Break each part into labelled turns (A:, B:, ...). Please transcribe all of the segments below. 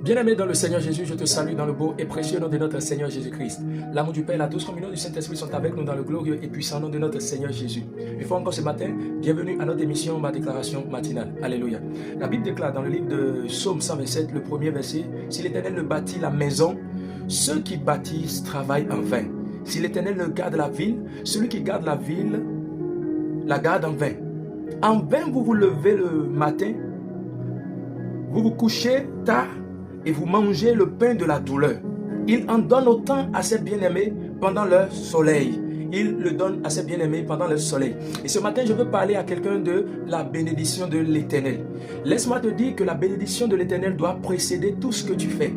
A: Bien-aimé dans le Seigneur Jésus, je te salue dans le beau et précieux nom de notre Seigneur Jésus-Christ. L'amour du Père et la douce communion du Saint-Esprit sont avec nous dans le glorieux et puissant nom de notre Seigneur Jésus. Une fois encore ce matin, bienvenue à notre émission, ma déclaration matinale. Alléluia. La Bible déclare dans le livre de Psaume 127, le premier verset, « Si l'Éternel ne bâtit la maison, ceux qui bâtissent travaillent en vain. Si l'Éternel ne garde la ville, celui qui garde la ville la garde en vain. En vain vous vous levez le matin, vous vous couchez tard, et vous mangez le pain de la douleur. Il en donne autant à ses bien-aimés pendant leur soleil. Il le donne à ses bien-aimés pendant leur soleil. Et ce matin, je veux parler à quelqu'un de la bénédiction de l'Éternel. Laisse-moi te dire que la bénédiction de l'Éternel doit précéder tout ce que tu fais.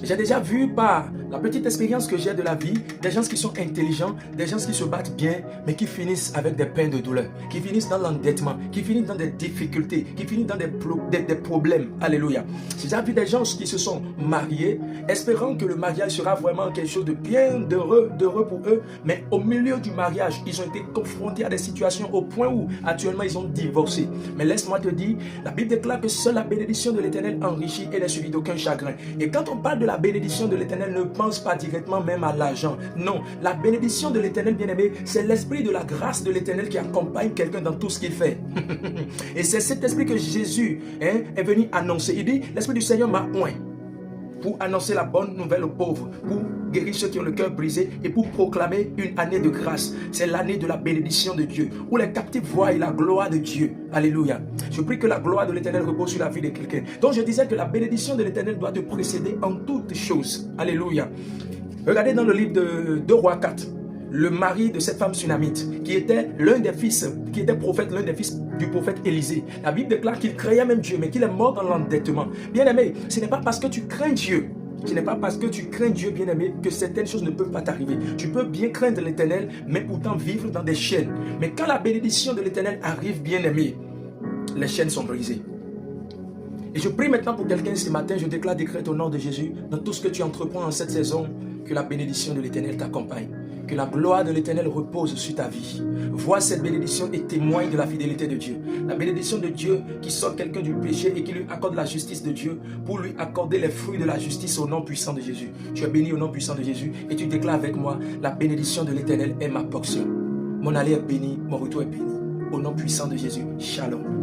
A: J'ai déjà vu par la petite expérience que j'ai de la vie, des gens qui sont intelligents, des gens qui se battent bien, mais qui finissent avec des peines de douleur, qui finissent dans l'endettement, qui finissent dans des difficultés, qui finissent dans des problèmes. Alléluia. J'ai déjà vu des gens qui se sont mariés, espérant que le mariage sera vraiment quelque chose de bien heureux pour eux, mais au milieu du mariage, ils ont été confrontés à des situations au point où actuellement ils ont divorcé. Mais laisse-moi te dire, la Bible déclare que seule la bénédiction de l'Éternel enrichit et n'est suivie d'aucun chagrin. Et quand on parle de la bénédiction de l'Éternel, ne pense pas directement même à l'argent. Non, la bénédiction de l'Éternel, bien-aimé, c'est l'esprit de la grâce de l'Éternel qui accompagne quelqu'un dans tout ce qu'il fait. Et c'est cet esprit que Jésus est venu annoncer. Il dit, l'esprit du Seigneur m'a oint pour annoncer la bonne nouvelle aux pauvres, pour guérir ceux qui ont le cœur brisé et pour proclamer une année de grâce. C'est l'année de la bénédiction de Dieu, où les captifs voient la gloire de Dieu. Alléluia. Je prie que la gloire de l'Éternel repose sur la vie de quelqu'un. Donc je disais que la bénédiction de l'Éternel doit te précéder en toutes choses. Alléluia. Regardez dans le livre de 2 Rois 4. Le mari de cette femme sunamite, qui était l'un des fils, qui était prophète, l'un des fils du prophète Élisée. La Bible déclare qu'il craignait même Dieu, mais qu'il est mort dans l'endettement. Bien-aimé, ce n'est pas parce que tu crains Dieu, bien-aimé, que certaines choses ne peuvent pas t'arriver. Tu peux bien craindre l'Éternel, mais pourtant vivre dans des chaînes. Mais quand la bénédiction de l'Éternel arrive, bien-aimé, les chaînes sont brisées. Et je prie maintenant pour quelqu'un ce matin, je déclare, décrète au nom de Jésus, dans tout ce que tu entreprends en cette saison, que la bénédiction de l'Éternel t'accompagne. Que la gloire de l'Éternel repose sur ta vie. Vois cette bénédiction et témoigne de la fidélité de Dieu. La bénédiction de Dieu qui sort quelqu'un du péché et qui lui accorde la justice de Dieu pour lui accorder les fruits de la justice au nom puissant de Jésus. Tu es béni au nom puissant de Jésus et tu déclares avec moi, la bénédiction de l'Éternel est ma portion. Mon aller est béni, mon retour est béni. Au nom puissant de Jésus. Shalom.